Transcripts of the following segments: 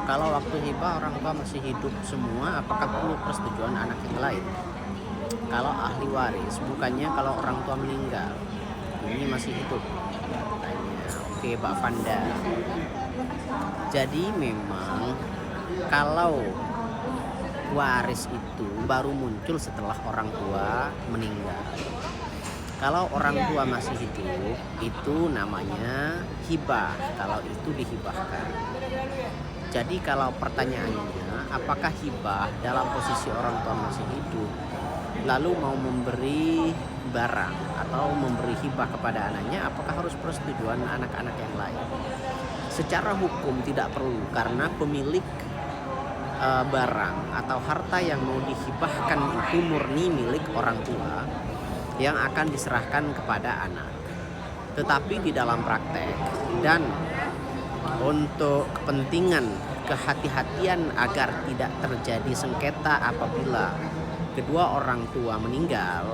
Kalau waktu hibah orang tua masih hidup semua, apakah perlu persetujuan anak yang lain? Kalau ahli waris, bukannya kalau orang tua meninggal. Ini masih hidup. Tanya. Oke, Mbak Fanda. Jadi memang kalau waris itu baru muncul setelah orang tua meninggal. Kalau orang tua masih hidup, itu namanya hibah. Kalau itu dihibahkan. Jadi kalau pertanyaannya, apakah hibah dalam posisi orang tua masih hidup, lalu mau memberi barang atau memberi hibah kepada anaknya, apakah harus persetujuan anak-anak yang lain? Secara hukum tidak perlu, karena pemilik barang atau harta yang mau dihibahkan itu murni milik orang tua yang akan diserahkan kepada anak. Tetapi di dalam praktek dan untuk kepentingan kehati-hatian agar tidak terjadi sengketa apabila kedua orang tua meninggal,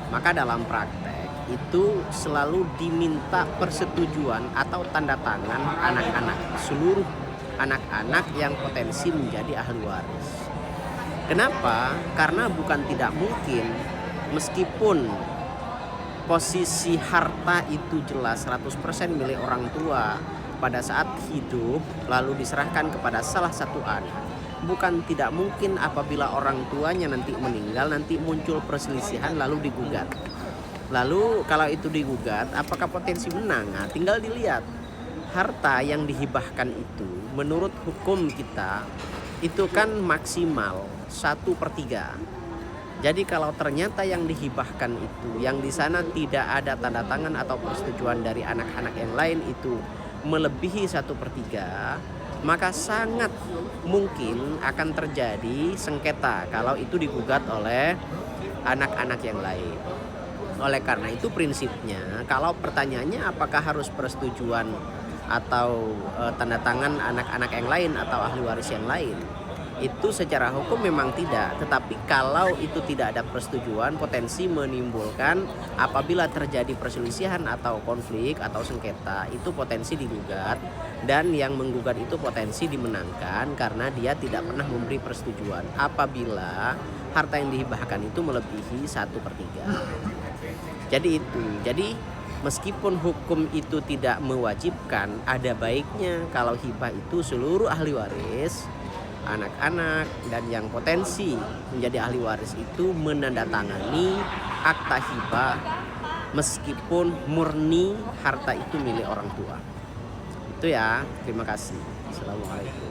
maka dalam praktek itu selalu diminta persetujuan atau tanda tangan anak-anak, seluruh anak-anak yang potensi menjadi ahli waris. Kenapa? Karena bukan tidak mungkin, meskipun posisi harta itu jelas 100% milik orang tua pada saat hidup lalu diserahkan kepada salah satu anak, bukan tidak mungkin apabila orang tuanya nanti meninggal, nanti muncul perselisihan lalu digugat. Lalu kalau itu digugat, apakah potensi menang? Nah, tinggal dilihat. Harta yang dihibahkan itu menurut hukum kita itu kan maksimal 1/3. Jadi kalau ternyata yang dihibahkan itu, yang di sana tidak ada tanda tangan atau persetujuan dari anak-anak yang lain itu melebihi 1/3, maka sangat mungkin akan terjadi sengketa kalau itu digugat oleh anak-anak yang lain. Oleh karena itu prinsipnya, kalau pertanyaannya apakah harus persetujuan atau tanda tangan anak-anak yang lain atau ahli waris yang lain, itu secara hukum memang tidak. Tetapi kalau itu tidak ada persetujuan, potensi menimbulkan apabila terjadi perselisihan atau konflik atau sengketa, itu potensi digugat, dan yang menggugat itu potensi dimenangkan karena dia tidak pernah memberi persetujuan apabila harta yang dihibahkan itu melebihi 1/3. Jadi meskipun hukum itu tidak mewajibkan, ada baiknya kalau hibah itu seluruh ahli waris, anak-anak dan yang potensi menjadi ahli waris itu menandatangani akta hibah meskipun murni harta itu milik orang tua. Itu ya, terima kasih. Assalamualaikum.